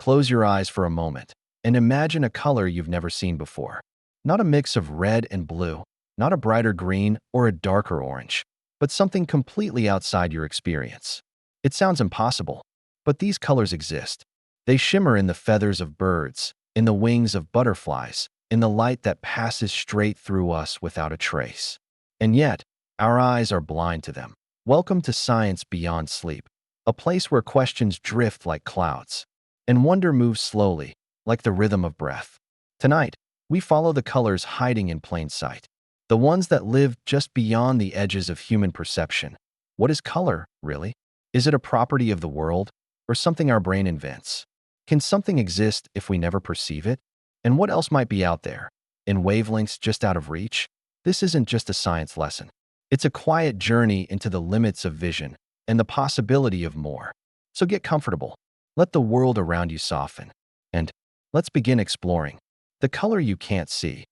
Close your eyes for a moment and imagine a color you've never seen before. Not a mix of red and blue, not a brighter green or a darker orange, but something completely outside your experience. It sounds impossible, but these colors exist. They shimmer in the feathers of birds, in the wings of butterflies, in the light that passes straight through us without a trace. And yet, our eyes are blind to them. Welcome to Science Beyond Sleep, a place where questions drift like clouds, and wonder moves slowly, like the rhythm of breath. Tonight, we follow the colors hiding in plain sight, the ones that live just beyond the edges of human perception. What is color, really? Is it a property of the world, or something our brain invents? Can something exist if we never perceive it? And what else might be out there, in wavelengths just out of reach? This isn't just a science lesson. It's a quiet journey into the limits of vision and the possibility of more. So get comfortable. Let the world around you soften. And let's begin exploring the color you can't see.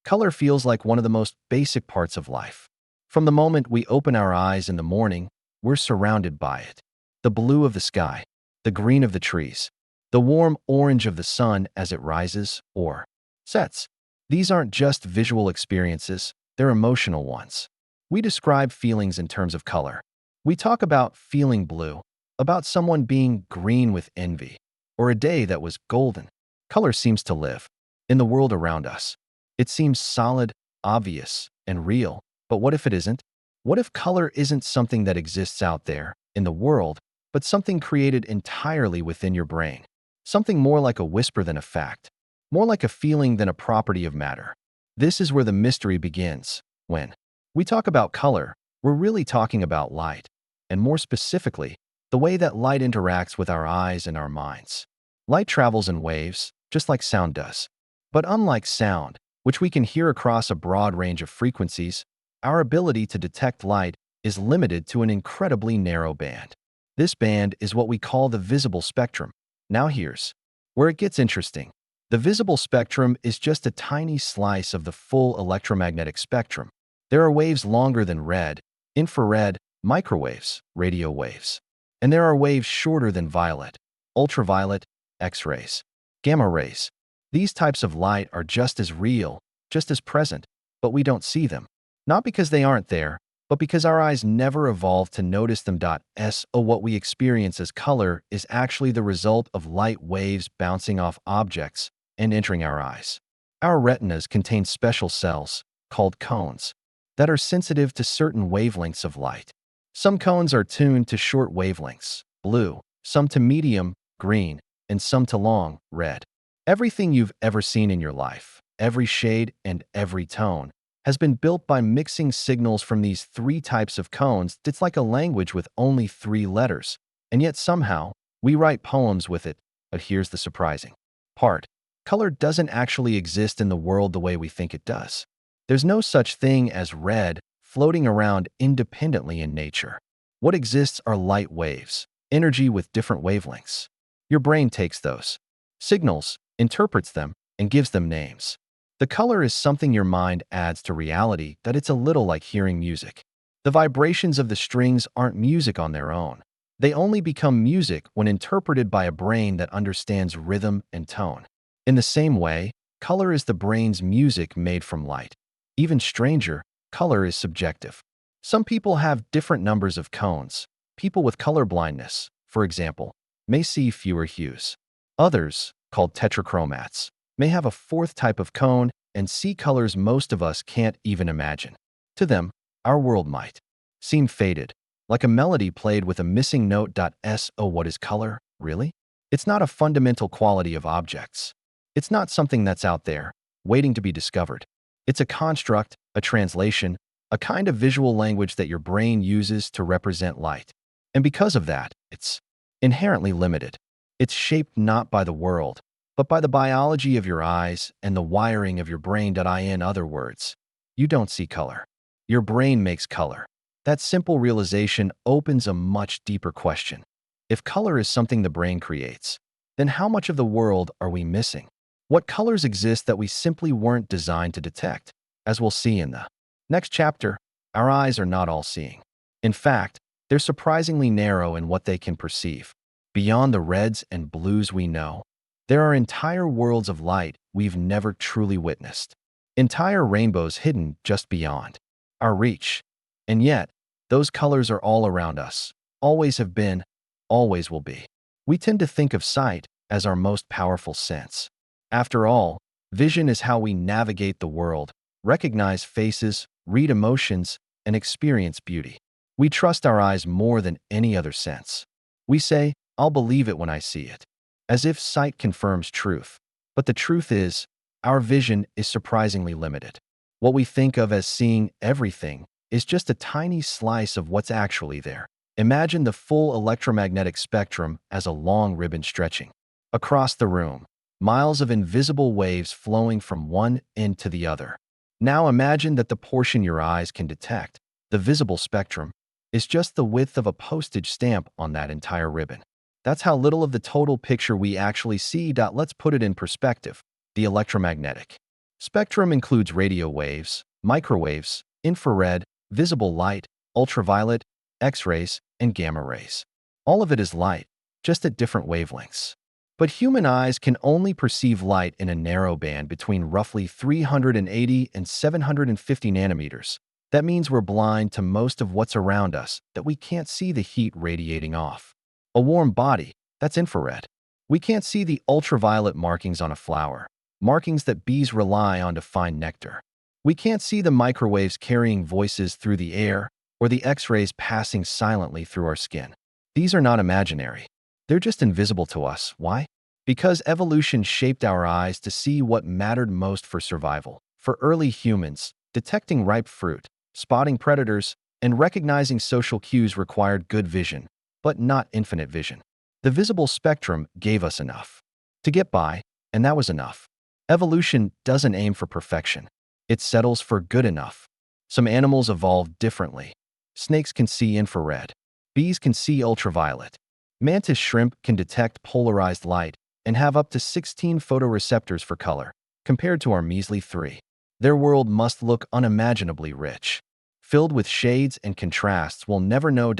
Color feels like one of the most basic parts of life. From the moment we open our eyes in the morning, we're surrounded by it. The blue of the sky, the green of the trees, the warm orange of the sun as it rises or sets. These aren't just visual experiences, they're emotional ones. We describe feelings in terms of color. We talk about feeling blue, about someone being green with envy, or a day that was golden. Color seems to live in the world around us. It seems solid, obvious, and real. But what if it isn't? What if color isn't something that exists out there, in the world, but something created entirely within your brain? Something more like a whisper than a fact, more like a feeling than a property of matter. This is where the mystery begins. When we talk about color, we're really talking about light, and more specifically, the way that light interacts with our eyes and our minds. Light travels in waves, just like sound does. But unlike sound, which we can hear across a broad range of frequencies, our ability to detect light is limited to an incredibly narrow band. This band is what we call the visible spectrum. Now here's where it gets interesting. The visible spectrum is just a tiny slice of the full electromagnetic spectrum. There are waves longer than red, infrared, microwaves, radio waves. And there are waves shorter than violet, ultraviolet, X-rays, gamma rays. These types of light are just as real, just as present, but we don't see them. Not because they aren't there, but because our eyes never evolved to notice them. So what we experience as color is actually the result of light waves bouncing off objects and entering our eyes. Our retinas contain special cells, called cones, that are sensitive to certain wavelengths of light. Some cones are tuned to short wavelengths, blue, some to medium, green, and some to long, red. Everything you've ever seen in your life, every shade and every tone, has been built by mixing signals from these three types of cones. It's like a language with only 3 letters, and yet somehow, we write poems with it. But here's the surprising part. Color doesn't actually exist in the world the way we think it does. There's no such thing as red floating around independently in nature. What exists are light waves, energy with different wavelengths. Your brain takes those signals, interprets them, and gives them names. The color is something your mind adds to reality. That it's a little like hearing music. The vibrations of the strings aren't music on their own. They only become music when interpreted by a brain that understands rhythm and tone. In the same way, color is the brain's music made from light. Even stranger, color is subjective. Some people have different numbers of cones. People with color blindness, for example, may see fewer hues. Others, called tetrachromats, may have a 4th type of cone and see colors most of us can't even imagine. To them, our world might seem faded, like a melody played with a missing note. So what is color, really? It's not a fundamental quality of objects. It's not something that's out there, waiting to be discovered. It's a construct, a translation, a kind of visual language that your brain uses to represent light. And because of that, it's inherently limited. It's shaped not by the world, but by the biology of your eyes and the wiring of your brain. In other words, you don't see color. Your brain makes color. That simple realization opens a much deeper question. If color is something the brain creates, then how much of the world are we missing? What colors exist that we simply weren't designed to detect? As we'll see in the next chapter, our eyes are not all-seeing. In fact, they're surprisingly narrow in what they can perceive. Beyond the reds and blues we know, There are entire worlds of light we've never truly witnessed. Entire rainbows hidden just beyond our reach. And yet, those colors are all around us, always have been, always will be. We tend to think of sight as our most powerful sense. After all, vision is how we navigate the world, recognize faces, read emotions, and experience beauty. We trust our eyes more than any other sense. We say, "I'll believe it when I see it," as if sight confirms truth. But the truth is, our vision is surprisingly limited. What we think of as seeing everything is just a tiny slice of what's actually there. Imagine the full electromagnetic spectrum as a long ribbon stretching across the room, miles of invisible waves flowing from one end to the other. Now imagine that the portion your eyes can detect, the visible spectrum, is just the width of a postage stamp on that entire ribbon. That's how little of the total picture we actually see. Let's put it in perspective. The electromagnetic spectrum includes radio waves, microwaves, infrared, visible light, ultraviolet, X-rays, and gamma rays. All of it is light, just at different wavelengths. But human eyes can only perceive light in a narrow band between roughly 380 and 750 nanometers. That means we're blind to most of what's around us, that we can't see the heat radiating off a warm body, that's infrared. We can't see the ultraviolet markings on a flower, markings that bees rely on to find nectar. We can't see the microwaves carrying voices through the air or the X-rays passing silently through our skin. These are not imaginary. They're just invisible to us. Why? Because evolution shaped our eyes to see what mattered most for survival. For early humans, detecting ripe fruit, spotting predators, and recognizing social cues required good vision, but not infinite vision. The visible spectrum gave us enough to get by, and that was enough. Evolution doesn't aim for perfection. It settles for good enough. Some animals evolved differently. Snakes can see infrared. Bees can see ultraviolet. Mantis shrimp can detect polarized light and have up to 16 photoreceptors for color, compared to our measly 3. Their world must look unimaginably rich, filled with shades and contrasts we'll never know.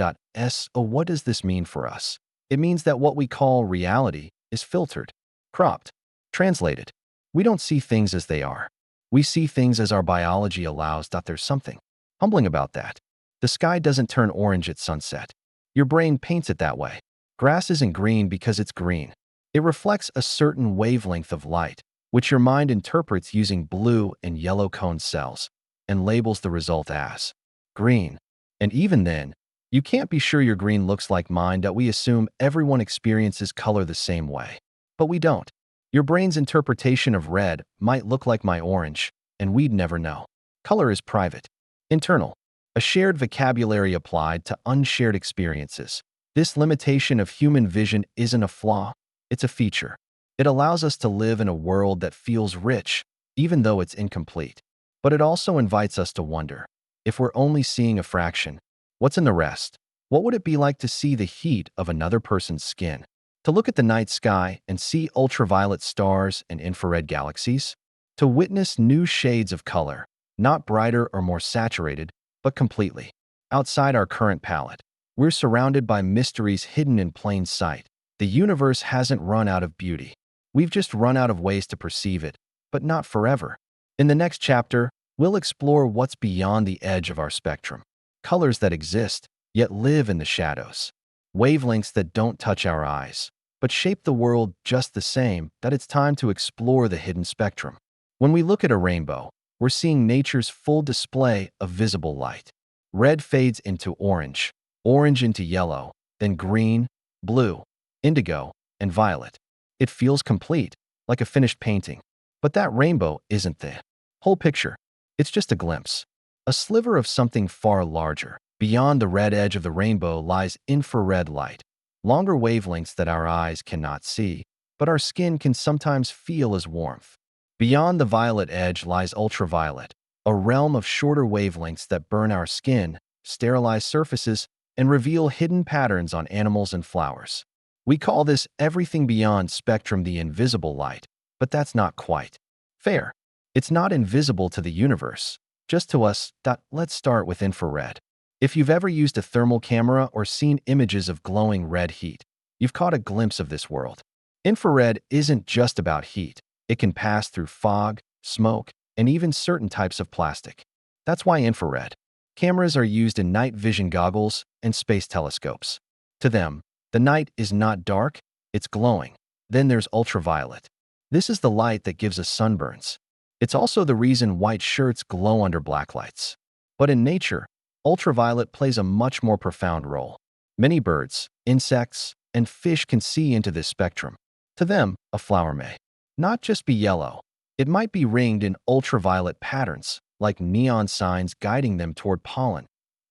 What does this mean for us? It means that what we call reality is filtered, cropped, translated. We don't see things as they are. We see things as our biology allows. There's something humbling about that. The sky doesn't turn orange at sunset. Your brain paints it that way. Grass isn't green because it's green. It reflects a certain wavelength of light, which your mind interprets using blue and yellow cone cells, and labels the result as green. And even then, you can't be sure your green looks like mine. We assume everyone experiences color the same way. But we don't. Your brain's interpretation of red might look like my orange, and we'd never know. Color is private, internal, a shared vocabulary applied to unshared experiences. This limitation of human vision isn't a flaw, it's a feature. It allows us to live in a world that feels rich, even though it's incomplete. But it also invites us to wonder, if we're only seeing a fraction, what's in the rest? What would it be like to see the heat of another person's skin? To look at the night sky and see ultraviolet stars and infrared galaxies? To witness new shades of color, not brighter or more saturated, but completely outside our current palette. We're surrounded by mysteries hidden in plain sight. The universe hasn't run out of beauty. We've just run out of ways to perceive it, but not forever. In the next chapter, we'll explore what's beyond the edge of our spectrum. Colors that exist, yet live in the shadows. Wavelengths that don't touch our eyes, but shape the world just the same. That it's time to explore the hidden spectrum. When we look at a rainbow, we're seeing nature's full display of visible light. Red fades into orange, orange into yellow, then green, blue, indigo, and violet. It feels complete, like a finished painting. But that rainbow isn't the whole picture. It's just a glimpse, a sliver of something far larger. Beyond the red edge of the rainbow lies infrared light, longer wavelengths that our eyes cannot see, but our skin can sometimes feel as warmth. Beyond the violet edge lies ultraviolet, a realm of shorter wavelengths that burn our skin, sterilize surfaces, and reveal hidden patterns on animals and flowers. We call this everything beyond spectrum, the invisible light, but that's not quite fair. It's not invisible to the universe, just to us. Let's start with infrared. If you've ever used a thermal camera or seen images of glowing red heat, you've caught a glimpse of this world. Infrared isn't just about heat. It can pass through fog, smoke, and even certain types of plastic. That's why infrared cameras are used in night vision goggles and space telescopes. To them, the night is not dark, it's glowing. Then there's ultraviolet. This is the light that gives us sunburns. It's also the reason white shirts glow under black lights. But in nature, ultraviolet plays a much more profound role. Many birds, insects, and fish can see into this spectrum. To them, a flower may not just be yellow. It might be ringed in ultraviolet patterns, like neon signs guiding them toward pollen.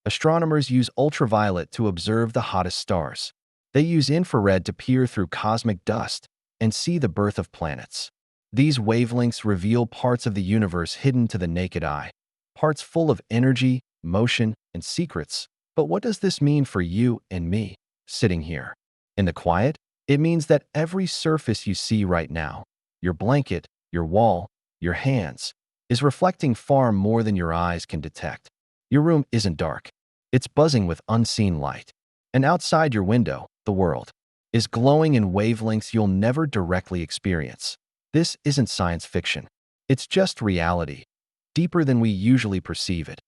Astronomers use ultraviolet to observe the hottest stars. They use infrared to peer through cosmic dust and see the birth of planets. These wavelengths reveal parts of the universe hidden to the naked eye, parts full of energy, motion, and secrets. But what does this mean for you and me, sitting here? In the quiet, it means that every surface you see right now, your blanket, your wall, your hands, is reflecting far more than your eyes can detect. Your room isn't dark. It's buzzing with unseen light. And outside your window, the world is glowing in wavelengths you'll never directly experience. This isn't science fiction. It's just reality, deeper than we usually perceive it.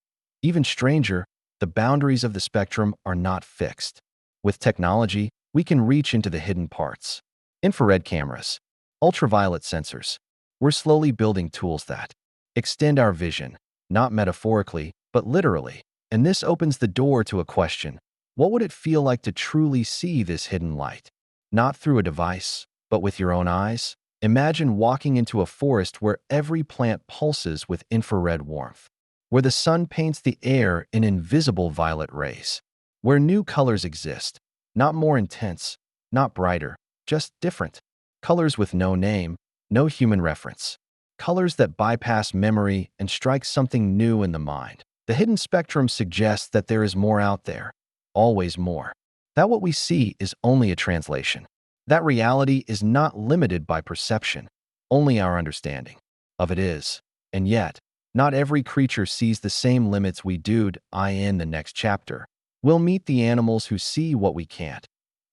Even stranger, the boundaries of the spectrum are not fixed. With technology, we can reach into the hidden parts. Infrared cameras, ultraviolet sensors. We're slowly building tools that extend our vision, not metaphorically, but literally. And this opens the door to a question. What would it feel like to truly see this hidden light? Not through a device, but with your own eyes? Imagine walking into a forest where every plant pulses with infrared warmth, where the sun paints the air in invisible violet rays, where new colors exist, not more intense, not brighter, just different. Colors with no name, no human reference. Colors that bypass memory and strike something new in the mind. The hidden spectrum suggests that there is more out there, always more. That what we see is only a translation. That reality is not limited by perception, only our understanding of it is. And yet, not every creature sees the same limits we do. In the next chapter, we'll meet the animals who see what we can't,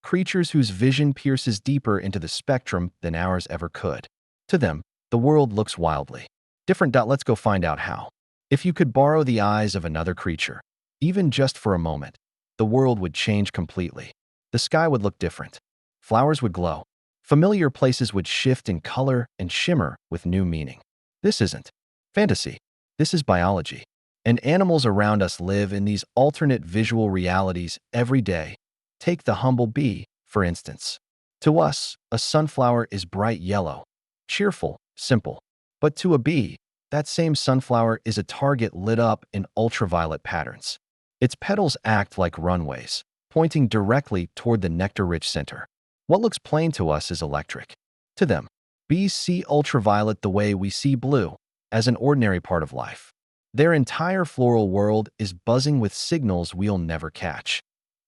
creatures whose vision pierces deeper into the spectrum than ours ever could. To them, the world looks wildly different. Let's go find out how. If you could borrow the eyes of another creature, even just for a moment, the world would change completely. The sky would look different. Flowers would glow. Familiar places would shift in color and shimmer with new meaning. This isn't fantasy. This is biology. And animals around us live in these alternate visual realities every day. Take the humble bee, for instance. To us, a sunflower is bright yellow, cheerful, simple. But to a bee, that same sunflower is a target lit up in ultraviolet patterns. Its petals act like runways, pointing directly toward the nectar-rich center. What looks plain to us is electric. To them, bees see ultraviolet the way we see blue, as an ordinary part of life. Their entire floral world is buzzing with signals we'll never catch.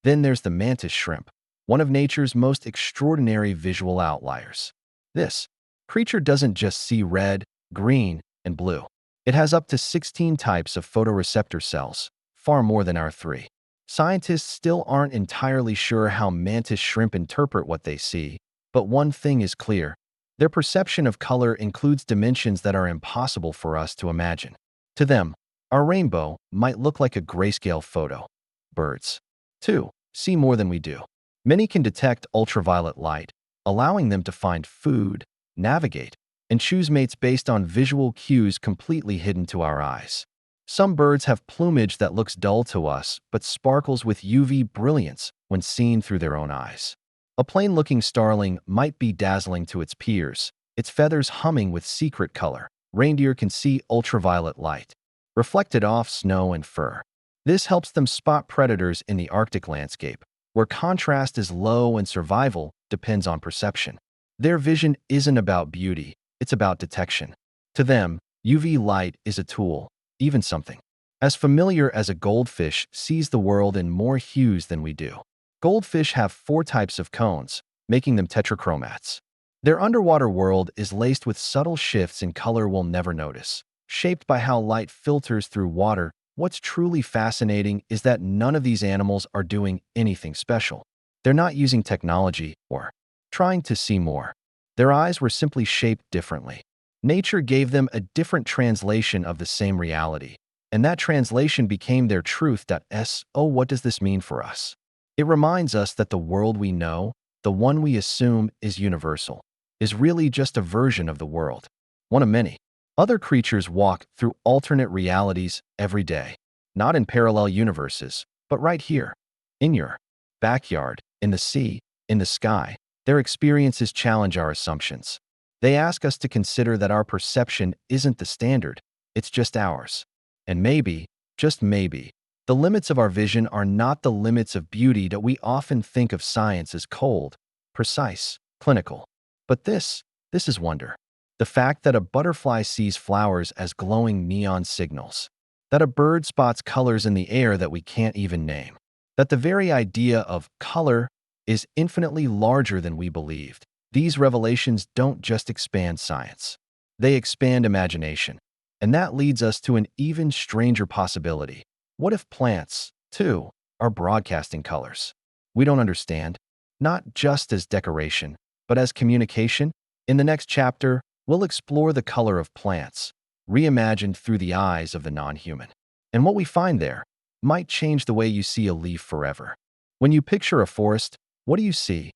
Then there's the mantis shrimp, one of nature's most extraordinary visual outliers. This creature doesn't just see red, green, and blue. It has up to 16 types of photoreceptor cells, far more than our 3. Scientists still aren't entirely sure how mantis shrimp interpret what they see, but one thing is clear. Their perception of color includes dimensions that are impossible for us to imagine. To them, our rainbow might look like a grayscale photo. Birds, too, see more than we do. Many can detect ultraviolet light, allowing them to find food, navigate, and choose mates based on visual cues completely hidden to our eyes. Some birds have plumage that looks dull to us but sparkles with UV brilliance when seen through their own eyes. A plain-looking starling might be dazzling to its peers, its feathers humming with secret color. Reindeer can see ultraviolet light, reflected off snow and fur. This helps them spot predators in the Arctic landscape, where contrast is low and survival depends on perception. Their vision isn't about beauty, it's about detection. To them, UV light is a tool, even something as familiar as a goldfish sees the world in more hues than we do. Goldfish have 4 types of cones, making them tetrachromats. Their underwater world is laced with subtle shifts in color we'll never notice, shaped by how light filters through water. What's truly fascinating is that none of these animals are doing anything special. They're not using technology or trying to see more. Their eyes were simply shaped differently. Nature gave them a different translation of the same reality, and that translation became their truth. Oh, what does this mean for us? It reminds us that the world we know, the one we assume is universal, is really just a version of the world, one of many. Other creatures walk through alternate realities every day, not in parallel universes, but right here, in your backyard, in the sea, in the sky. Their experiences challenge our assumptions. They ask us to consider that our perception isn't the standard, it's just ours. And maybe, just maybe, the limits of our vision are not the limits of beauty that we often think of science as cold, precise, clinical. But this is wonder. The fact that a butterfly sees flowers as glowing neon signals, that a bird spots colors in the air that we can't even name, that the very idea of color is infinitely larger than we believed. These revelations don't just expand science. They expand imagination. And that leads us to an even stranger possibility. What if plants, too, are broadcasting colors we don't understand, not just as decoration, but as communication? In the next chapter, we'll explore the color of plants, reimagined through the eyes of the non-human. And what we find there might change the way you see a leaf forever. When you picture a forest, what do you see?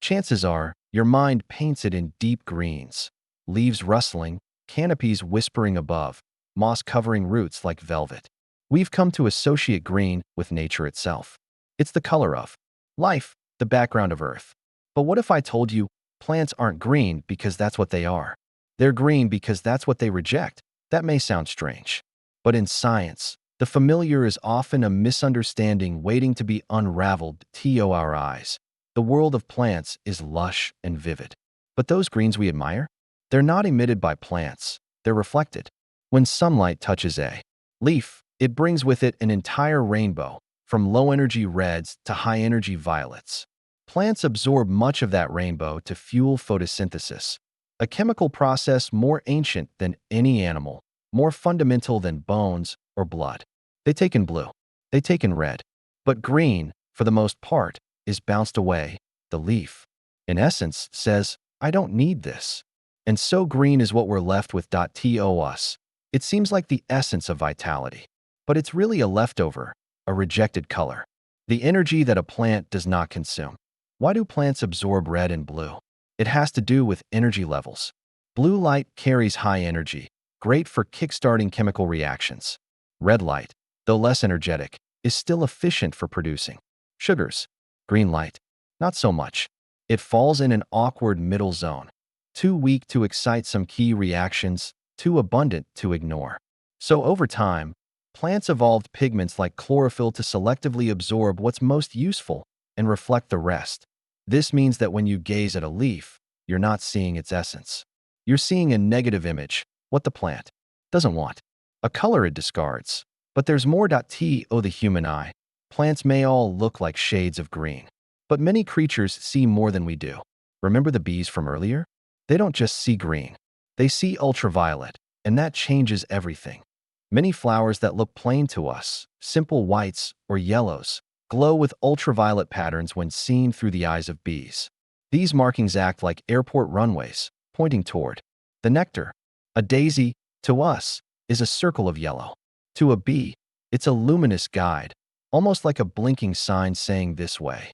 Chances are, your mind paints it in deep greens, leaves rustling, canopies whispering above, moss covering roots like velvet. We've come to associate green with nature itself. It's the color of life, the background of Earth. But what if I told you plants aren't green because that's what they are? They're green because that's what they reject. That may sound strange. But in science, the familiar is often a misunderstanding waiting to be unraveled. To our eyes, the world of plants is lush and vivid. But those greens we admire? They're not emitted by plants. They're reflected. When sunlight touches a leaf, it brings with it an entire rainbow, from low-energy reds to high-energy violets. Plants absorb much of that rainbow to fuel photosynthesis, a chemical process more ancient than any animal, more fundamental than bones or blood. They take in blue. They take in red. But green, for the most part, is bounced away. The leaf, in essence, says, I don't need this. And so green is what we're left with. To us, it seems like the essence of vitality. But it's really a leftover, a rejected color. The energy that a plant does not consume. Why do plants absorb red and blue? It has to do with energy levels. Blue light carries high energy, great for kickstarting chemical reactions. Red light, though less energetic, is still efficient for producing sugars. Green light, not so much. It falls in an awkward middle zone, too weak to excite some key reactions, too abundant to ignore. So over time, plants evolved pigments like chlorophyll to selectively absorb what's most useful and reflect the rest. This means that when you gaze at a leaf, you're not seeing its essence. You're seeing a negative image, what the plant doesn't want, a color it discards. But there's more. To the human eye, plants may all look like shades of green, but many creatures see more than we do. Remember the bees from earlier? They don't just see green. They see ultraviolet, and that changes everything. Many flowers that look plain to us, simple whites or yellows, glow with ultraviolet patterns when seen through the eyes of bees. These markings act like airport runways, pointing toward the nectar. A daisy, to us, is a circle of yellow. To a bee, it's a luminous guide, almost like a blinking sign saying this way.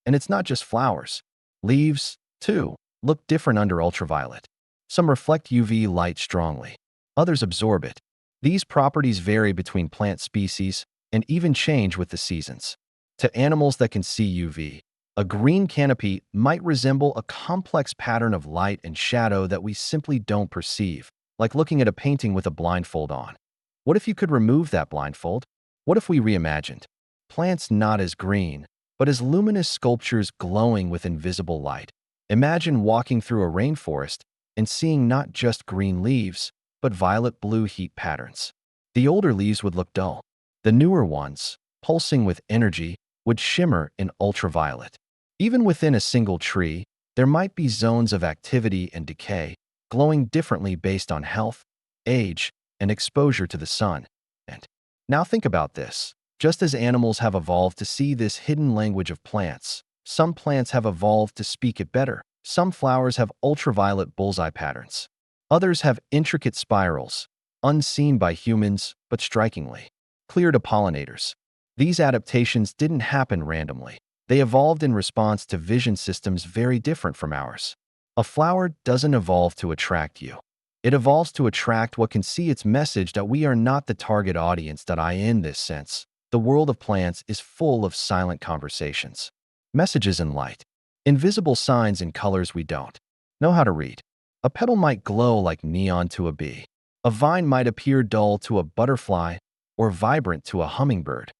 And it's not just flowers. Leaves, too, look different under ultraviolet. Some reflect UV light strongly. Others absorb it. These properties vary between plant species and even change with the seasons. To animals that can see UV, a green canopy might resemble a complex pattern of light and shadow that we simply don't perceive, like looking at a painting with a blindfold on. What if you could remove that blindfold? What if we reimagined plants not as green, but as luminous sculptures glowing with invisible light? Imagine walking through a rainforest and seeing not just green leaves, but violet-blue heat patterns. The older leaves would look dull. The newer ones, pulsing with energy, would shimmer in ultraviolet. Even within a single tree, there might be zones of activity and decay, glowing differently based on health, age, and exposure to the sun. And now think about this. Just as animals have evolved to see this hidden language of plants, some plants have evolved to speak it better. Some flowers have ultraviolet bullseye patterns. Others have intricate spirals, unseen by humans, but strikingly clear to pollinators. These adaptations didn't happen randomly. They evolved in response to vision systems very different from ours. A flower doesn't evolve to attract you. It evolves to attract what can see its message that we are not the target audience. In this sense, the world of plants is full of silent conversations, messages in light, invisible signs in colors we don't know how to read. A petal might glow like neon to a bee. A vine might appear dull to a butterfly or vibrant to a hummingbird.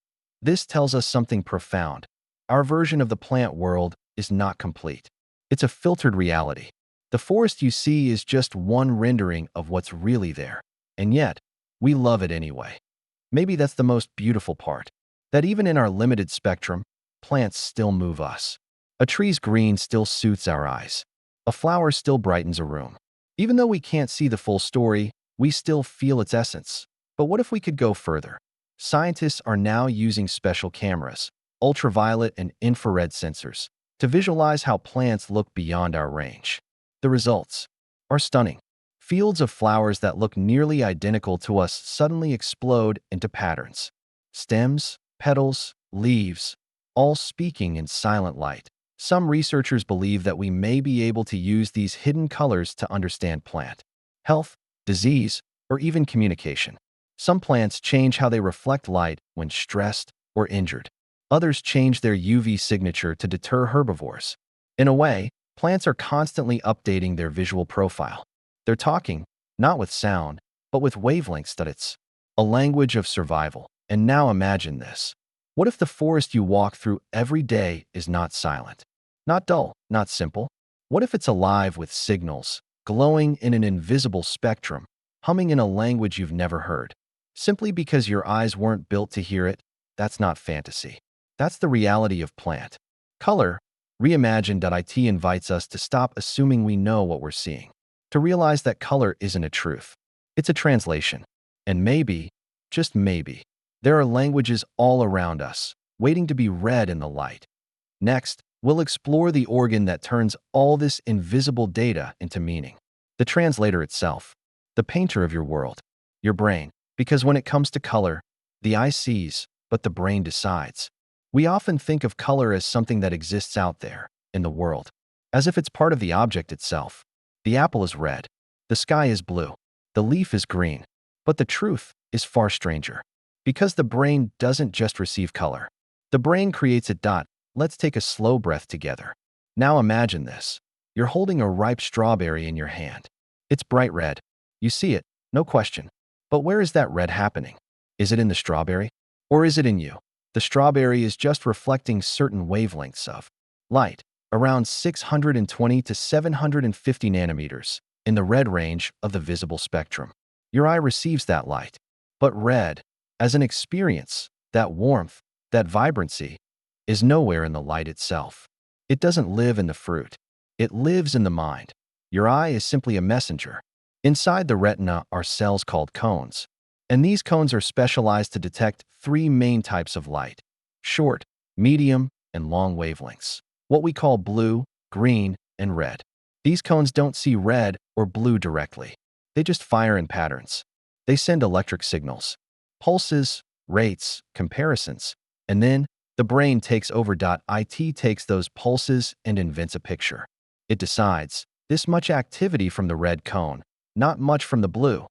This tells us something profound. Our version of the plant world is not complete. It's a filtered reality. The forest you see is just one rendering of what's really there. And yet, we love it anyway. Maybe that's the most beautiful part, that even in our limited spectrum, plants still move us. A tree's green still soothes our eyes. A flower still brightens a room. Even though we can't see the full story, we still feel its essence. But what if we could go further? Scientists are now using special cameras, ultraviolet and infrared sensors, to visualize how plants look beyond our range. The results are stunning. Fields of flowers that look nearly identical to us suddenly explode into patterns. Stems, petals, leaves, all speaking in silent light. Some researchers believe that we may be able to use these hidden colors to understand plant health, disease, or even communication. Some plants change how they reflect light when stressed or injured. Others change their UV signature to deter herbivores. In a way, plants are constantly updating their visual profile. They're talking, not with sound, but with wavelengths. That it's a language of survival. And now imagine this. What if the forest you walk through every day is not silent, not dull, not simple? What if it's alive with signals, glowing in an invisible spectrum, humming in a language you've never heard? Simply because your eyes weren't built to hear it, that's not fantasy. That's the reality of plant color. Reimagined.it invites us to stop assuming we know what we're seeing, to realize that color isn't a truth. It's a translation. And maybe, just maybe, there are languages all around us, waiting to be read in the light. Next, we'll explore the organ that turns all this invisible data into meaning. The translator itself, the painter of your world, your brain. Because when it comes to color, the eye sees, but the brain decides. We often think of color as something that exists out there, in the world, as if it's part of the object itself. The apple is red. The sky is blue. The leaf is green. But the truth is far stranger. Because the brain doesn't just receive color. The brain creates it. Let's take a slow breath together. Now imagine this. You're holding a ripe strawberry in your hand. It's bright red. You see it, no question. But where is that red happening? Is it in the strawberry? Or is it in you? The strawberry is just reflecting certain wavelengths of light, around 620 to 750 nanometers, in the red range of the visible spectrum. Your eye receives that light. But red, as an experience, that warmth, that vibrancy, is nowhere in the light itself. It doesn't live in the fruit. It lives in the mind. Your eye is simply a messenger. Inside the retina are cells called cones, and these cones are specialized to detect three main types of light: short, medium, and long wavelengths, what we call blue, green, and red. These cones don't see red or blue directly. They just fire in patterns. They send electric signals, pulses, rates, comparisons, and then the brain takes over. It takes those pulses and invents a picture. It decides, this much activity from the red cone, not much from the blue.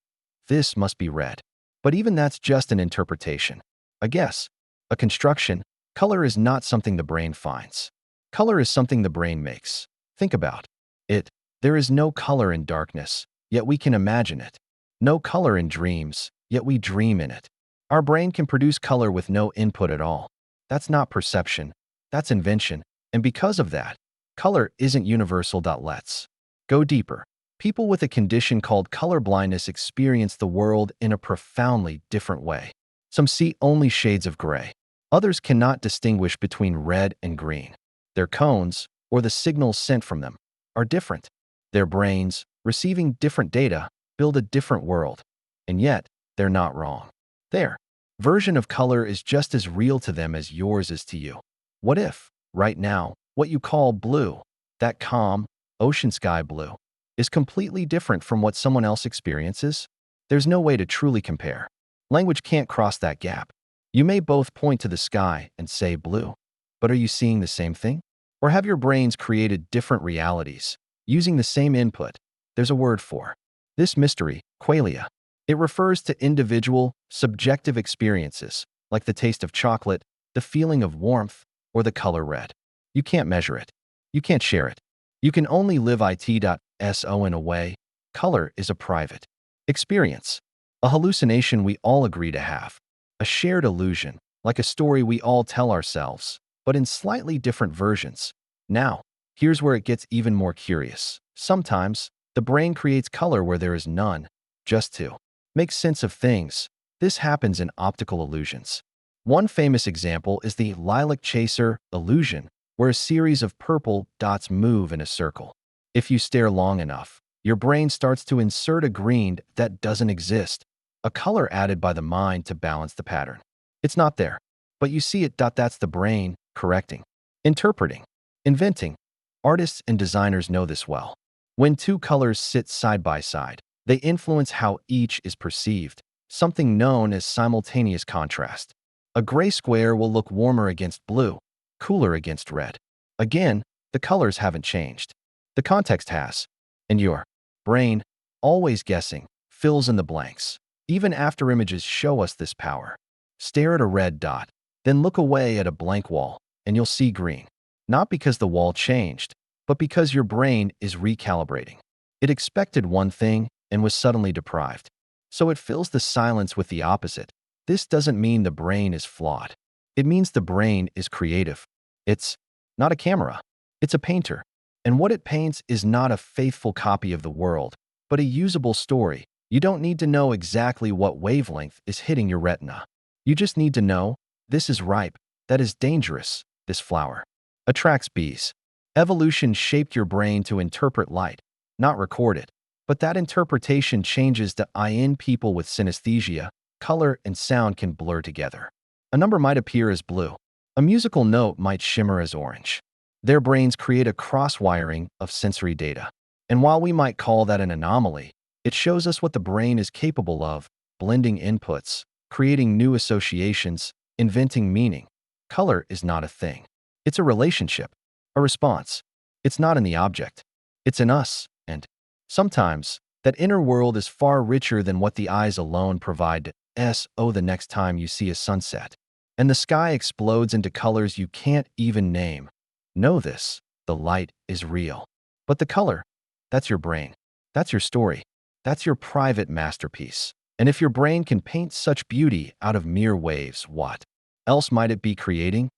This must be red. But even that's just an interpretation, a guess, a construction. Color is not something the brain finds. Color is something the brain makes. Think about it. There is no color in darkness, yet we can imagine it. No color in dreams, yet we dream in it. Our brain can produce color with no input at all. That's not perception, that's invention. And because of that, color isn't universal. Let's go deeper. People with a condition called colorblindness experience the world in a profoundly different way. Some see only shades of gray. Others cannot distinguish between red and green. Their cones, or the signals sent from them, are different. Their brains, receiving different data, build a different world. And yet, they're not wrong. Their version of color is just as real to them as yours is to you. What if, right now, what you call blue, that calm, ocean sky blue, is completely different from what someone else experiences, there's no way to truly compare. Language can't cross that gap. You may both point to the sky and say blue, but are you seeing the same thing? Or have your brains created different realities? Using the same input, there's a word for this mystery, qualia. It refers to individual, subjective experiences, like the taste of chocolate, the feeling of warmth, or the color red. You can't measure it. You can't share it. You can only live it.so in a way. Color is a private experience, a hallucination we all agree to have, a shared illusion, like a story we all tell ourselves, but in slightly different versions. Now, here's where it gets even more curious. Sometimes, the brain creates color where there is none, just to make sense of things. This happens in optical illusions. One famous example is the lilac chaser illusion, where a series of purple dots move in a circle. If you stare long enough, your brain starts to insert a green that doesn't exist, a color added by the mind to balance the pattern. It's not there, but you see it. That's the brain correcting, interpreting, inventing. Artists and designers know this well. When two colors sit side by side, they influence how each is perceived, something known as simultaneous contrast. A gray square will look warmer against blue, cooler against red. Again, the colors haven't changed. The context has. And your brain, always guessing, fills in the blanks. Even after images show us this power. Stare at a red dot, then look away at a blank wall, and you'll see green. Not because the wall changed, but because your brain is recalibrating. It expected one thing and was suddenly deprived. So it fills the silence with the opposite. This doesn't mean the brain is flawed. It means the brain is creative. It's not a camera. It's a painter. And what it paints is not a faithful copy of the world, but a usable story. You don't need to know exactly what wavelength is hitting your retina. You just need to know, this is ripe, that is dangerous, this flower attracts bees. Evolution shaped your brain to interpret light, not record it. But that interpretation changes the in people with synesthesia. Color and sound can blur together. A number might appear as blue. A musical note might shimmer as orange. Their brains create a cross-wiring of sensory data. And while we might call that an anomaly, it shows us what the brain is capable of, blending inputs, creating new associations, inventing meaning. Color is not a thing. It's a relationship, a response. It's not in the object. It's in us, and sometimes, that inner world is far richer than what the eyes alone provide. The next time you see a sunset, and the sky explodes into colors you can't even name. Know this, the light is real. But the color, that's your brain. That's your story. That's your private masterpiece. And if your brain can paint such beauty out of mere waves, what else might it be creating?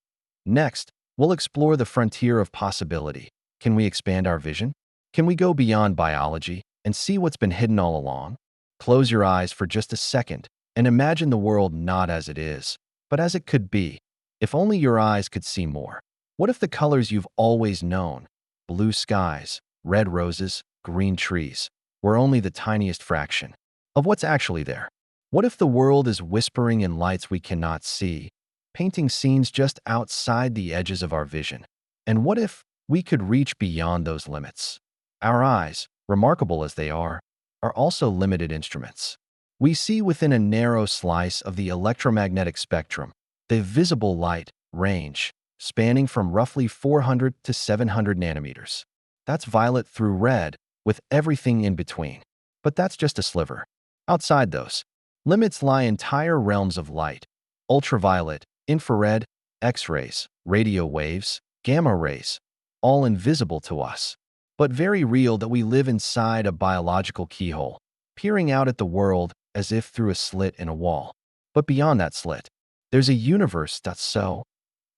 Next, we'll explore the frontier of possibility. Can we expand our vision? Can we go beyond biology and see what's been hidden all along? Close your eyes for just a second and imagine the world not as it is, but as it could be. If only your eyes could see more. What if the colors you've always known, blue skies, red roses, green trees, were only the tiniest fraction of what's actually there? What if the world is whispering in lights we cannot see, painting scenes just outside the edges of our vision? And what if we could reach beyond those limits? Our eyes, remarkable as they are also limited instruments. We see within a narrow slice of the electromagnetic spectrum, the visible light range, spanning from roughly 400 to 700 nanometers. That's violet through red, with everything in between. But that's just a sliver. Outside those limits lie entire realms of light: ultraviolet, infrared, X-rays, radio waves, gamma rays, all invisible to us, but very real. That we live inside a biological keyhole, peering out at the world as if through a slit in a wall. But beyond that slit, there's a universe. So,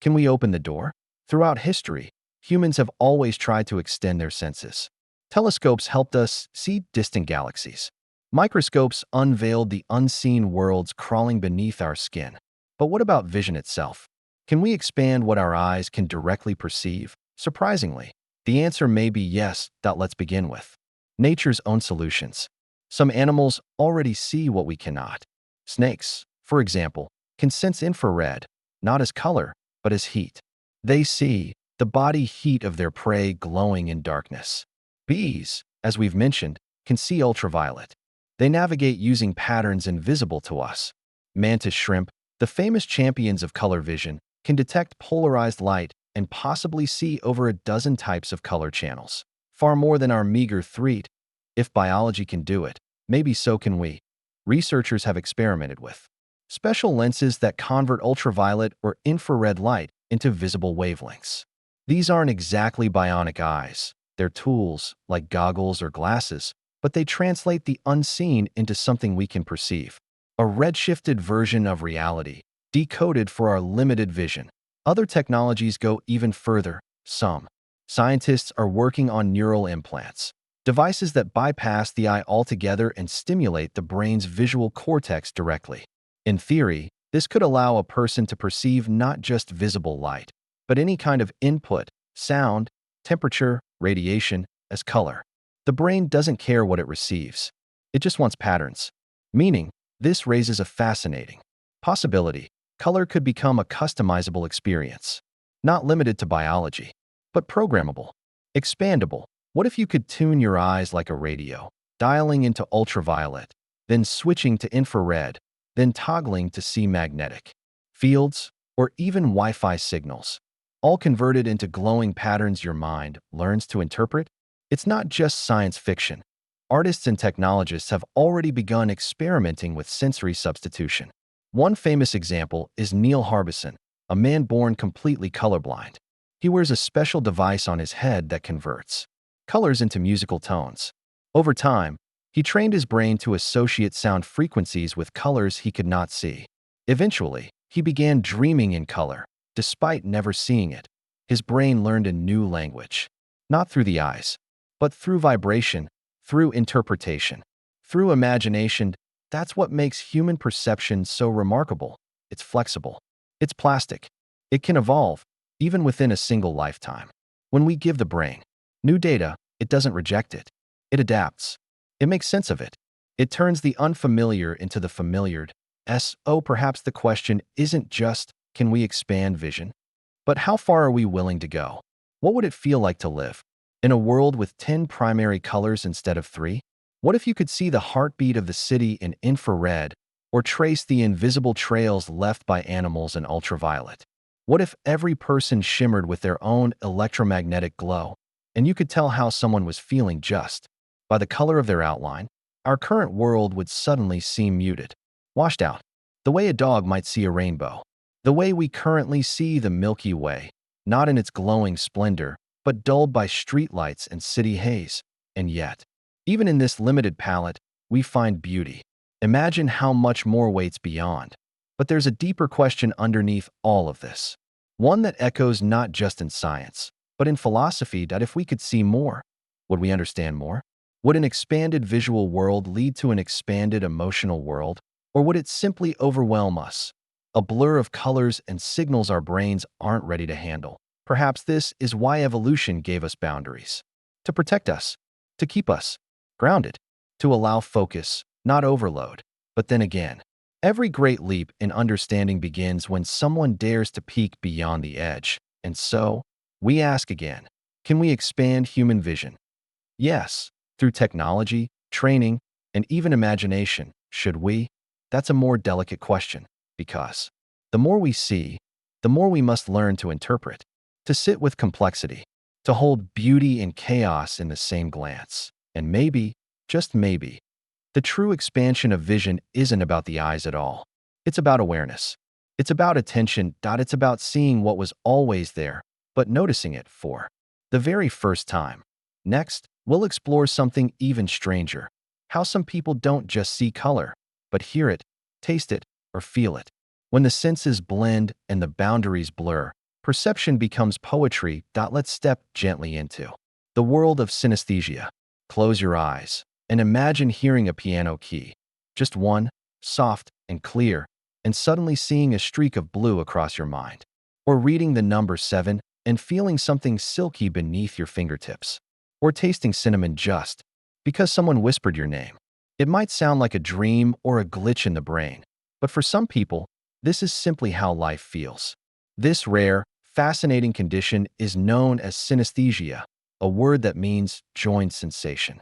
can we open the door? Throughout history, humans have always tried to extend their senses. Telescopes helped us see distant galaxies. Microscopes unveiled the unseen worlds crawling beneath our skin. But what about vision itself? Can we expand what our eyes can directly perceive? Surprisingly, the answer may be yes. Let's begin with nature's own solutions. Some animals already see what we cannot. Snakes, for example, can sense infrared, not as color, but as heat. They see the body heat of their prey glowing in darkness. Bees, as we've mentioned, can see ultraviolet. They navigate using patterns invisible to us. Mantis shrimp, the famous champions of color vision, can detect polarized light and possibly see over a dozen types of color channels. Far more than our meager threat. If biology can do it, maybe so can we. Researchers have experimented with special lenses that convert ultraviolet or infrared light into visible wavelengths. These aren't exactly bionic eyes. They're tools, like goggles or glasses, but they translate the unseen into something we can perceive. A redshifted version of reality, decoded for our limited vision. Other technologies go even further. Some scientists are working on neural implants, devices that bypass the eye altogether and stimulate the brain's visual cortex directly. In theory, this could allow a person to perceive not just visible light, but any kind of input, sound, temperature, radiation, as color. The brain doesn't care what it receives. It just wants patterns. Meaning, this raises a fascinating possibility. Color could become a customizable experience. Not limited to biology, but programmable, expandable. What if you could tune your eyes like a radio, dialing into ultraviolet, then switching to infrared, then toggling to see magnetic fields or even Wi-Fi signals, all converted into glowing patterns your mind learns to interpret? It's not just science fiction. Artists and technologists have already begun experimenting with sensory substitution. One famous example is Neil Harbisson, a man born completely colorblind. He wears a special device on his head that converts colors into musical tones. Over time, he trained his brain to associate sound frequencies with colors he could not see. Eventually, he began dreaming in color, despite never seeing it. His brain learned a new language, not through the eyes, but through vibration, through interpretation, through imagination. That's what makes human perception so remarkable. It's flexible. It's plastic. It can evolve, even within a single lifetime. When we give the brain new data, it doesn't reject it. It adapts. It makes sense of it. It turns the unfamiliar into the familiar. So perhaps the question isn't just, can we expand vision? But how far are we willing to go? What would it feel like to live in a world with 10 primary colors instead of 3? What if you could see the heartbeat of the city in infrared or trace the invisible trails left by animals in ultraviolet? What if every person shimmered with their own electromagnetic glow, and you could tell how someone was feeling just by the color of their outline? Our current world would suddenly seem muted, washed out, the way a dog might see a rainbow, the way we currently see the Milky Way, not in its glowing splendor, but dulled by streetlights and city haze. And yet, even in this limited palette, we find beauty. Imagine how much more waits beyond. But there's a deeper question underneath all of this. One that echoes not just in science, but in philosophy. That if we could see more, would we understand more? Would an expanded visual world lead to an expanded emotional world? Or would it simply overwhelm us? A blur of colors and signals our brains aren't ready to handle. Perhaps this is why evolution gave us boundaries. To protect us, to keep us grounded, to allow focus, not overload. But then again, every great leap in understanding begins when someone dares to peek beyond the edge. And so, we ask again, can we expand human vision? Yes, through technology, training, and even imagination. Should we? That's a more delicate question, because the more we see, the more we must learn to interpret, to sit with complexity, to hold beauty and chaos in the same glance. And maybe, just maybe, the true expansion of vision isn't about the eyes at all. It's about awareness. It's about attention. It's about seeing what was always there, but noticing it for the very first time. Next, we'll explore something even stranger. How some people don't just see color, but hear it, taste it, or feel it. When the senses blend and the boundaries blur, perception becomes poetry. Let's step gently into the world of synesthesia. Close your eyes and imagine hearing a piano key, just one, soft and clear, and suddenly seeing a streak of blue across your mind. Or reading the number 7 and feeling something silky beneath your fingertips. Or tasting cinnamon just because someone whispered your name. It might sound like a dream or a glitch in the brain, but for some people, this is simply how life feels. This rare, fascinating condition is known as synesthesia. a word that means joint sensation.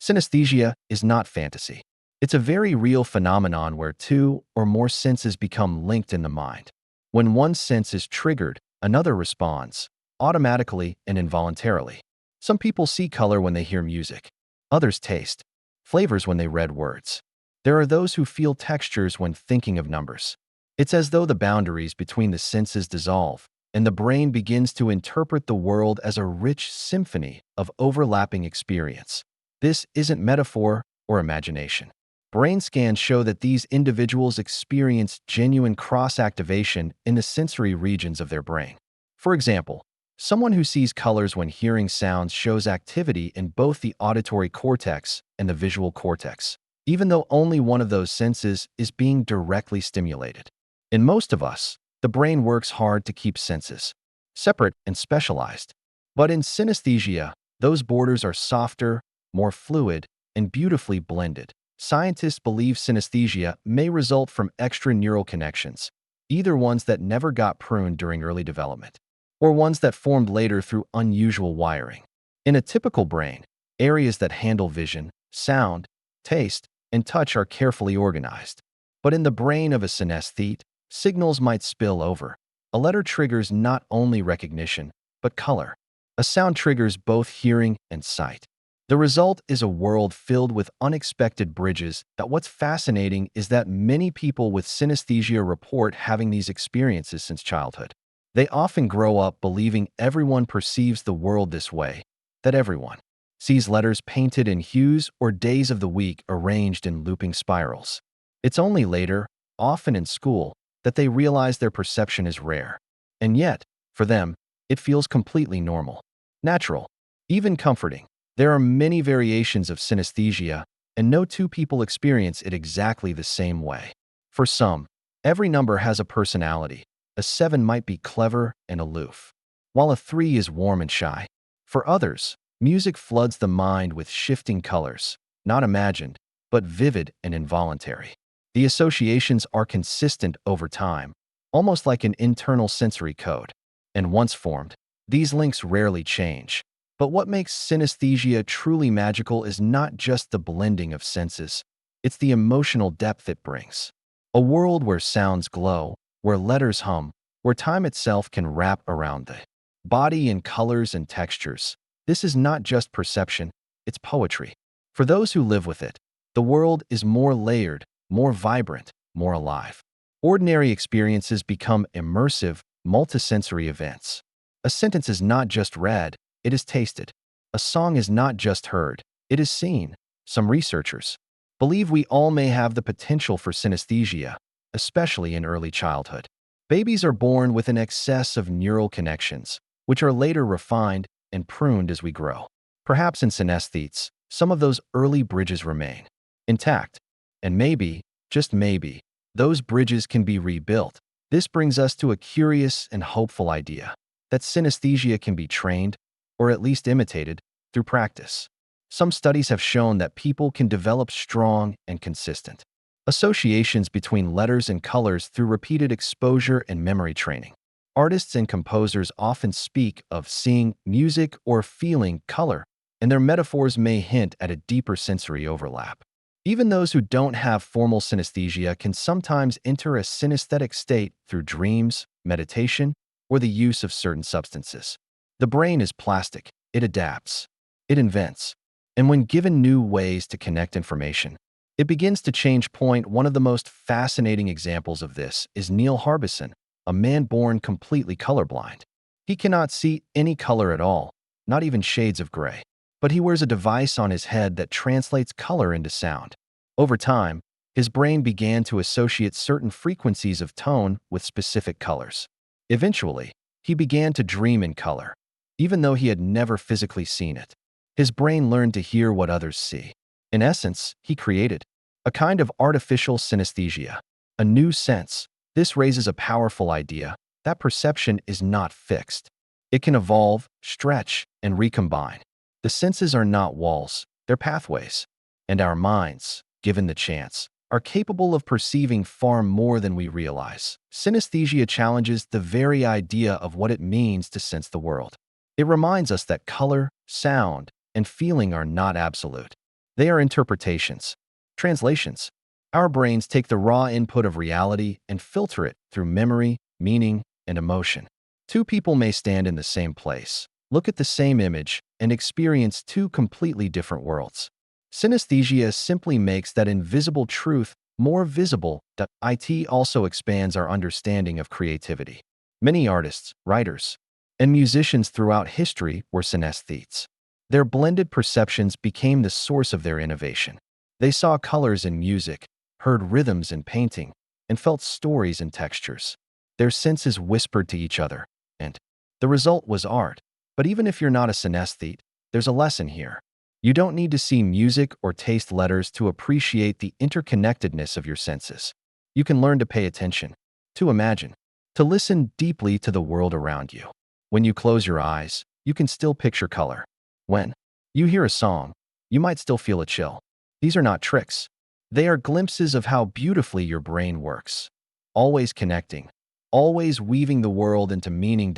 Synesthesia is not fantasy. It's a very real phenomenon where two or more senses become linked in the mind. When one sense is triggered, another responds, automatically and involuntarily. Some people see color when they hear music. Others taste flavors when they read words. There are those who feel textures when thinking of numbers. It's as though the boundaries between the senses dissolve, and the brain begins to interpret the world as a rich symphony of overlapping experience. This isn't metaphor or imagination. Brain scans show that these individuals experience genuine cross-activation in the sensory regions of their brain. For example, someone who sees colors when hearing sounds shows activity in both the auditory cortex and the visual cortex, even though only one of those senses is being directly stimulated. In most of us, the brain works hard to keep senses separate and specialized. But in synesthesia, those borders are softer, more fluid, and beautifully blended. Scientists believe synesthesia may result from extra neural connections, either ones that never got pruned during early development, or ones that formed later through unusual wiring. In a typical brain, areas that handle vision, sound, taste, and touch are carefully organized. But in the brain of a synesthete, signals might spill over. A letter triggers not only recognition, but color. A sound triggers both hearing and sight. The result is a world filled with unexpected bridges. What's fascinating is that many people with synesthesia report having these experiences since childhood. They often grow up believing everyone perceives the world this way, that everyone sees letters painted in hues or days of the week arranged in looping spirals. It's only later, often in school, that they realize their perception is rare. And yet, for them, it feels completely normal, natural, even comforting. There are many variations of synesthesia, and no two people experience it exactly the same way. For some, every number has a personality. A 7 might be clever and aloof, while a 3 is warm and shy. For others, music floods the mind with shifting colors, not imagined, but vivid and involuntary. The associations are consistent over time, almost like an internal sensory code. And once formed, these links rarely change. But what makes synesthesia truly magical is not just the blending of senses, it's the emotional depth it brings. A world where sounds glow, where letters hum, where time itself can wrap around the body in colors and textures. This is not just perception, it's poetry. For those who live with it, the world is more layered, more vibrant, more alive. Ordinary experiences become immersive, multisensory events. A sentence is not just read, it is tasted. A song is not just heard, it is seen. Some researchers believe we all may have the potential for synesthesia, especially in early childhood. Babies are born with an excess of neural connections, which are later refined and pruned as we grow. Perhaps in synesthetes, some of those early bridges remain intact. And maybe, just maybe, those bridges can be rebuilt. This brings us to a curious and hopeful idea that synesthesia can be trained, or at least imitated, through practice. Some studies have shown that people can develop strong and consistent associations between letters and colors through repeated exposure and memory training. Artists and composers often speak of seeing music or feeling color, and their metaphors may hint at a deeper sensory overlap. Even those who don't have formal synesthesia can sometimes enter a synesthetic state through dreams, meditation, or the use of certain substances. The brain is plastic. It adapts. It invents. And when given new ways to connect information, it begins to change. One of the most fascinating examples of this is Neil Harbisson, a man born completely colorblind. He cannot see any color at all, not even shades of gray. But he wears a device on his head that translates color into sound. Over time, his brain began to associate certain frequencies of tone with specific colors. Eventually, he began to dream in color, even though he had never physically seen it. His brain learned to hear what others see. In essence, he created a kind of artificial synesthesia, a new sense. This raises a powerful idea that perception is not fixed. It can evolve, stretch, and recombine. The senses are not walls, they're pathways. And our minds, given the chance, are capable of perceiving far more than we realize. Synesthesia challenges the very idea of what it means to sense the world. It reminds us that color, sound, and feeling are not absolute. They are interpretations, translations. Our brains take the raw input of reality and filter it through memory, meaning, and emotion. Two people may stand in the same place, look at the same image, and experience two completely different worlds. Synesthesia simply makes that invisible truth more visible. It also expands our understanding of creativity. Many artists, writers, and musicians throughout history were synesthetes. Their blended perceptions became the source of their innovation. They saw colors in music, heard rhythms in painting, and felt stories in textures. Their senses whispered to each other, and the result was art. But even if you're not a synesthete, there's a lesson here. You don't need to see music or taste letters to appreciate the interconnectedness of your senses. You can learn to pay attention, to imagine, to listen deeply to the world around you. When you close your eyes, you can still picture color. When you hear a song, you might still feel a chill. These are not tricks. They are glimpses of how beautifully your brain works. Always connecting, always weaving the world into meaning.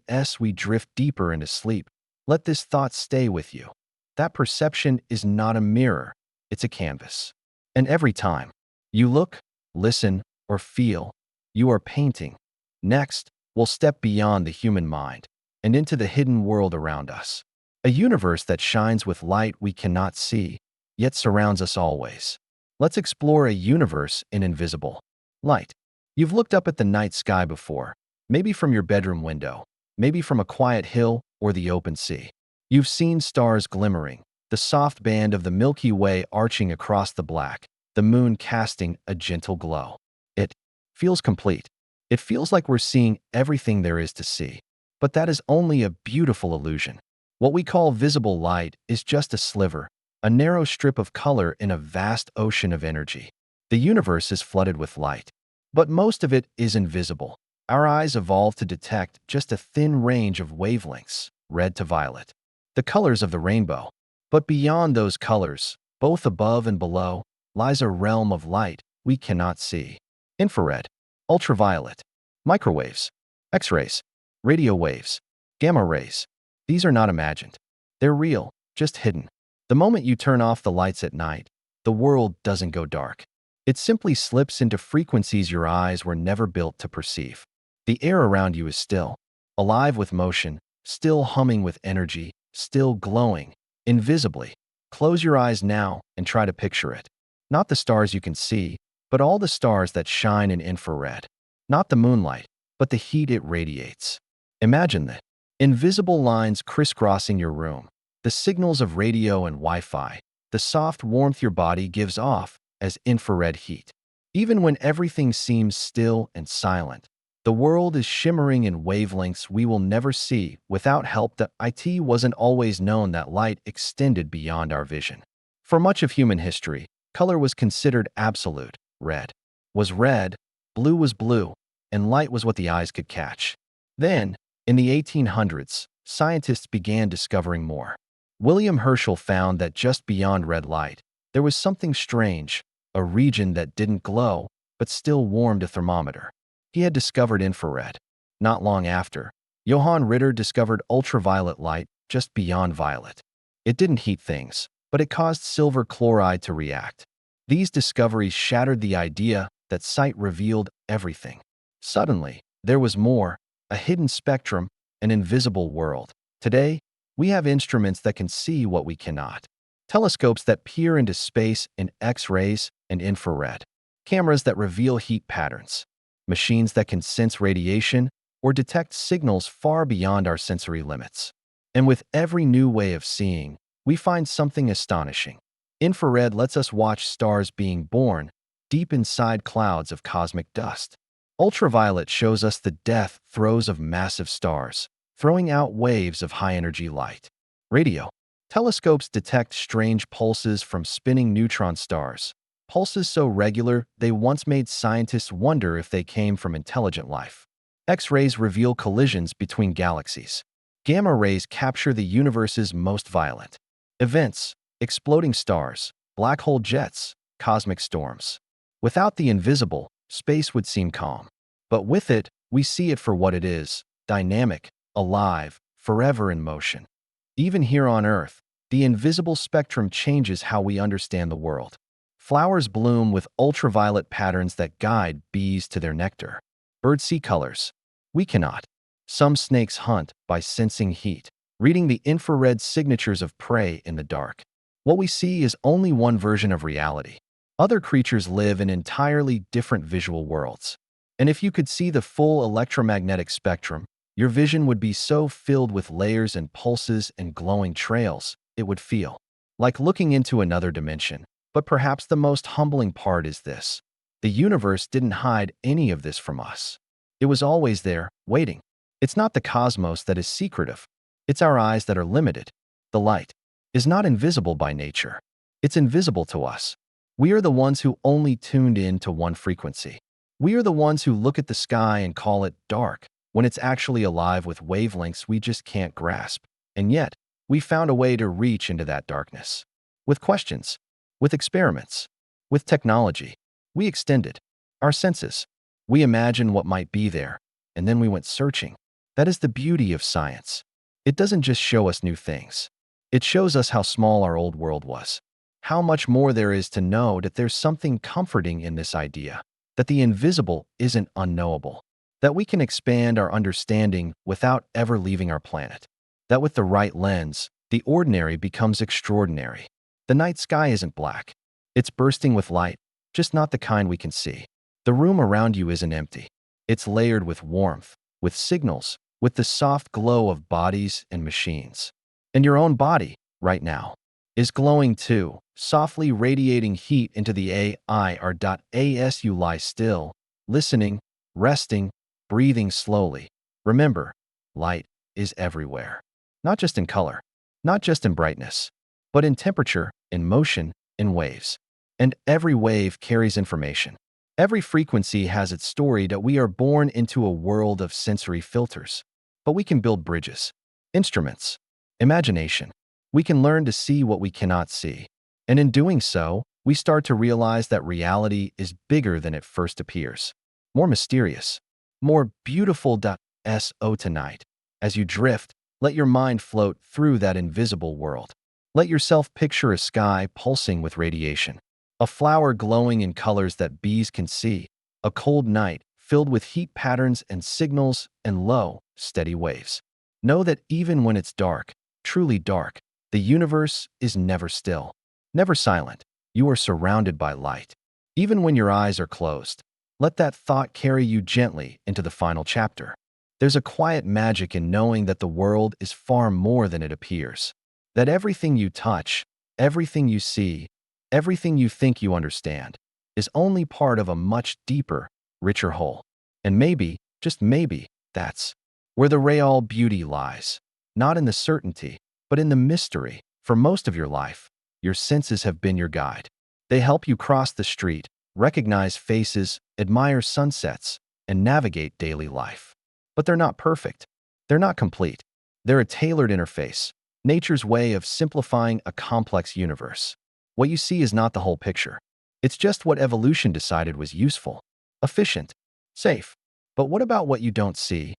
As we drift deeper into sleep, let this thought stay with you. That perception is not a mirror, it's a canvas. And every time you look, listen, or feel, you are painting. Next, we'll step beyond the human mind and into the hidden world around us. A universe that shines with light we cannot see, yet surrounds us always. Let's explore a universe in invisible light. You've looked up at the night sky before, maybe from your bedroom window, maybe from a quiet hill or the open sea. You've seen stars glimmering, the soft band of the Milky Way arching across the black, the moon casting a gentle glow. It feels complete. It feels like we're seeing everything there is to see. But that is only a beautiful illusion. What we call visible light is just a sliver, a narrow strip of color in a vast ocean of energy. The universe is flooded with light, but most of it is invisible. Our eyes evolved to detect just a thin range of wavelengths, red to violet, the colors of the rainbow. But beyond those colors, both above and below, lies a realm of light we cannot see. Infrared, ultraviolet, microwaves, X-rays, radio waves, gamma rays. These are not imagined. They're real, just hidden. The moment you turn off the lights at night, the world doesn't go dark. It simply slips into frequencies your eyes were never built to perceive. The air around you is still, alive with motion, still humming with energy, still glowing, invisibly. Close your eyes now and try to picture it. Not the stars you can see, but all the stars that shine in infrared. Not the moonlight, but the heat it radiates. Imagine the invisible lines crisscrossing your room, the signals of radio and Wi-Fi, the soft warmth your body gives off as infrared heat. Even when everything seems still and silent, the world is shimmering in wavelengths we will never see without help. It wasn't always known that light extended beyond our vision. For much of human history, color was considered absolute. Red was red, blue was blue, and light was what the eyes could catch. Then, in the 1800s, scientists began discovering more. William Herschel found that just beyond red light, there was something strange, a region that didn't glow, but still warmed a thermometer. He had discovered infrared. Not long after, Johann Ritter discovered ultraviolet light just beyond violet. It didn't heat things, but it caused silver chloride to react. These discoveries shattered the idea that sight revealed everything. Suddenly, there was more, a hidden spectrum, an invisible world. Today, we have instruments that can see what we cannot. Telescopes that peer into space in X-rays and infrared. Cameras that reveal heat patterns. Machines that can sense radiation or detect signals far beyond our sensory limits. And with every new way of seeing, we find something astonishing. Infrared lets us watch stars being born deep inside clouds of cosmic dust. Ultraviolet shows us the death throes of massive stars, throwing out waves of high-energy light. Radio. Telescopes detect strange pulses from spinning neutron stars, pulses so regular they once made scientists wonder if they came from intelligent life. X-rays reveal collisions between galaxies. Gamma rays capture the universe's most violent events, exploding stars, black hole jets, cosmic storms. Without the invisible, space would seem calm. But with it, we see it for what it is, dynamic, alive, forever in motion. Even here on Earth, the invisible spectrum changes how we understand the world. Flowers bloom with ultraviolet patterns that guide bees to their nectar. Birds see colors. We cannot. Some snakes hunt by sensing heat, reading the infrared signatures of prey in the dark. What we see is only one version of reality. Other creatures live in entirely different visual worlds. And if you could see the full electromagnetic spectrum, your vision would be so filled with layers and pulses and glowing trails, it would feel like looking into another dimension. But perhaps the most humbling part is this. The universe didn't hide any of this from us. It was always there, waiting. It's not the cosmos that is secretive. It's our eyes that are limited. The light is not invisible by nature. It's invisible to us. We are the ones who only tuned in to one frequency. We are the ones who look at the sky and call it dark, when it's actually alive with wavelengths we just can't grasp. And yet, we found a way to reach into that darkness. With questions, with experiments, with technology, we extended our senses. We imagined what might be there, and then we went searching. That is the beauty of science. It doesn't just show us new things. It shows us how small our old world was. How much more there is to know, that there's something comforting in this idea, that the invisible isn't unknowable, that we can expand our understanding without ever leaving our planet, that with the right lens, the ordinary becomes extraordinary. The night sky isn't black. It's bursting with light, just not the kind we can see. The room around you isn't empty. It's layered with warmth, with signals, with the soft glow of bodies and machines. And your own body, right now, is glowing too, softly radiating heat into the AIR.as you lie still, listening, resting, breathing slowly. Remember, light is everywhere. Not just in color, not just in brightness, but in temperature, in motion, in waves. And every wave carries information. Every frequency has its story, that we are born into a world of sensory filters. But we can build bridges, instruments, imagination. We can learn to see what we cannot see. And in doing so, we start to realize that reality is bigger than it first appears. More mysterious, more beautiful. So tonight, as you drift, let your mind float through that invisible world. Let yourself picture a sky pulsing with radiation, a flower glowing in colors that bees can see, a cold night filled with heat patterns and signals, and low, steady waves. Know that even when it's dark, truly dark, the universe is never still, never silent. You are surrounded by light. Even when your eyes are closed, let that thought carry you gently into the final chapter. There's a quiet magic in knowing that the world is far more than it appears. That everything you touch, everything you see, everything you think you understand, is only part of a much deeper, richer whole. And maybe, just maybe, that's where the real beauty lies. Not in the certainty, but in the mystery. For most of your life, your senses have been your guide. They help you cross the street, recognize faces, admire sunsets, and navigate daily life. But they're not perfect. They're not complete. They're a tailored interface, nature's way of simplifying a complex universe. What you see is not the whole picture. It's just what evolution decided was useful, efficient, safe. But what about what you don't see?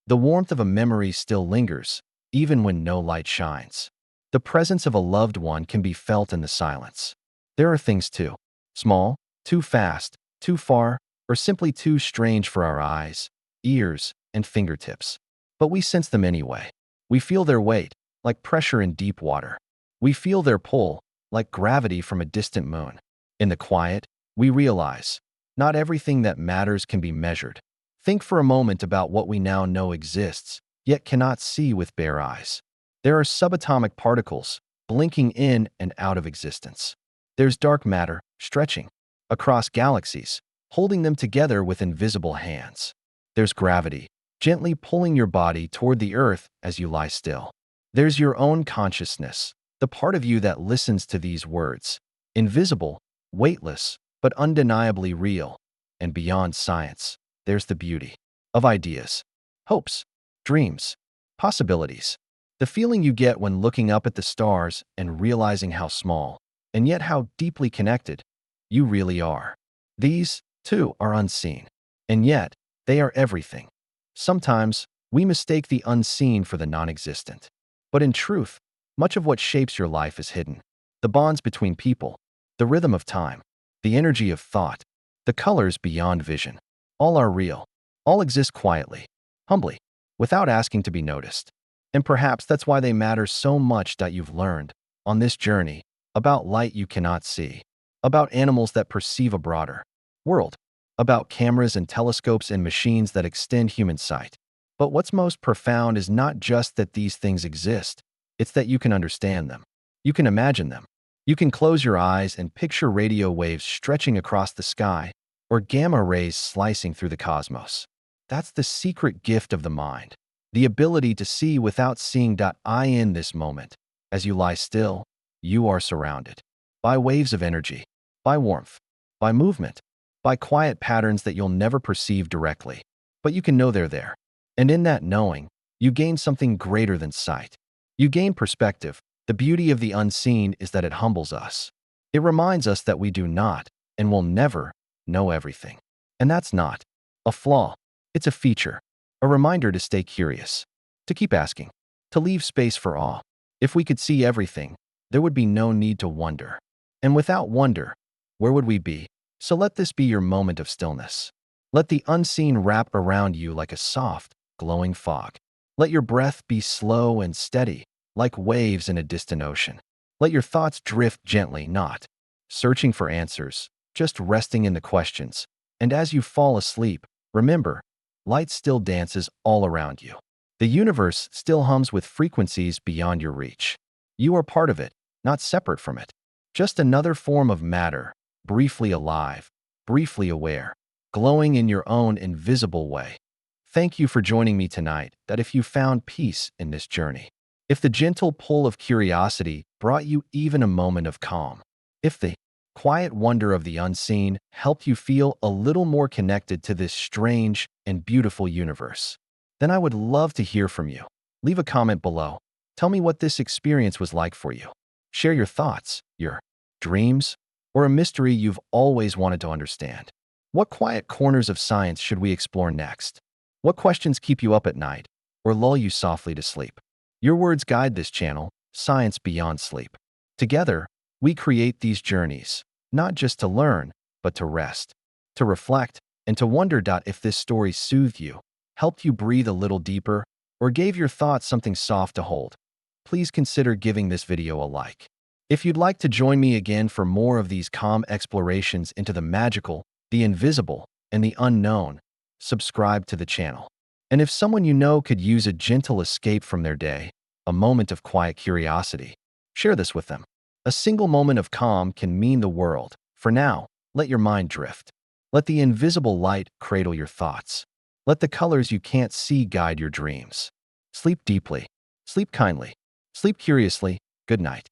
The warmth of a memory still lingers, even when no light shines. The presence of a loved one can be felt in the silence. There are things too small, too fast, too far, or simply too strange for our eyes, ears, and fingertips. But we sense them anyway. We feel their weight, like pressure in deep water. We feel their pull, like gravity from a distant moon. In the quiet, we realize, not everything that matters can be measured. Think for a moment about what we now know exists, yet cannot see with bare eyes. There are subatomic particles, blinking in and out of existence. There's dark matter, stretching across galaxies, holding them together with invisible hands. There's gravity, gently pulling your body toward the earth as you lie still. There's your own consciousness, the part of you that listens to these words. Invisible, weightless, but undeniably real. And beyond science, there's the beauty of ideas, hopes, dreams, possibilities. The feeling you get when looking up at the stars and realizing how small, and yet how deeply connected, you really are. These, too, are unseen. And yet, they are everything. Sometimes, We mistake the unseen for the non-existent. But in truth, much of what shapes your life is hidden. The bonds between people, the rhythm of time, the energy of thought, the colors beyond vision. All are real. All exist quietly, humbly, without asking to be noticed. And perhaps that's why they matter so much that you've learned, on this journey, about light you cannot see, about animals that perceive a broader world, about cameras and telescopes and machines that extend human sight. But what's most profound is not just that these things exist, it's that you can understand them. You can imagine them. You can close your eyes and picture radio waves stretching across the sky or gamma rays slicing through the cosmos. That's the secret gift of the mind, the ability to see without seeing. In this moment, as you lie still, you are surrounded by waves of energy, by warmth, by movement, by quiet patterns that you'll never perceive directly. But you can know they're there. And in that knowing, you gain something greater than sight. You gain perspective. The beauty of the unseen is that it humbles us. It reminds us that we do not, and will never, know everything. And that's not a flaw. It's a feature, a reminder to stay curious, to keep asking, to leave space for awe. If we could see everything, there would be no need to wonder. And without wonder, where would we be? So let this be your moment of stillness. Let the unseen wrap around you like a soft, glowing fog. Let your breath be slow and steady, like waves in a distant ocean. Let your thoughts drift gently, not searching for answers, just resting in the questions. And as you fall asleep, remember, light still dances all around you. The universe still hums with frequencies beyond your reach. You are part of it, not separate from it. Just another form of matter, briefly alive, briefly aware, glowing in your own invisible way. Thank you for joining me tonight. That if you found peace in this journey, if the gentle pull of curiosity brought you even a moment of calm, if the quiet wonder of the unseen helped you feel a little more connected to this strange and beautiful universe, then I would love to hear from you. Leave a comment below. Tell me what this experience was like for you. Share your thoughts, your dreams, or a mystery you've always wanted to understand. What quiet corners of science should we explore next? What questions keep you up at night or lull you softly to sleep? Your words guide this channel, Science Beyond Sleep. Together, we create these journeys, not just to learn, but to rest, to reflect, and to wonder. If this story soothed you, helped you breathe a little deeper, or gave your thoughts something soft to hold, please consider giving this video a like. If you'd like to join me again for more of these calm explorations into the magical, the invisible, and the unknown, subscribe to the channel. And if someone you know could use a gentle escape from their day, a moment of quiet curiosity, share this with them. A single moment of calm can mean the world. For now, let your mind drift. Let the invisible light cradle your thoughts. Let the colors you can't see guide your dreams. Sleep deeply. Sleep kindly. Sleep curiously. Good night.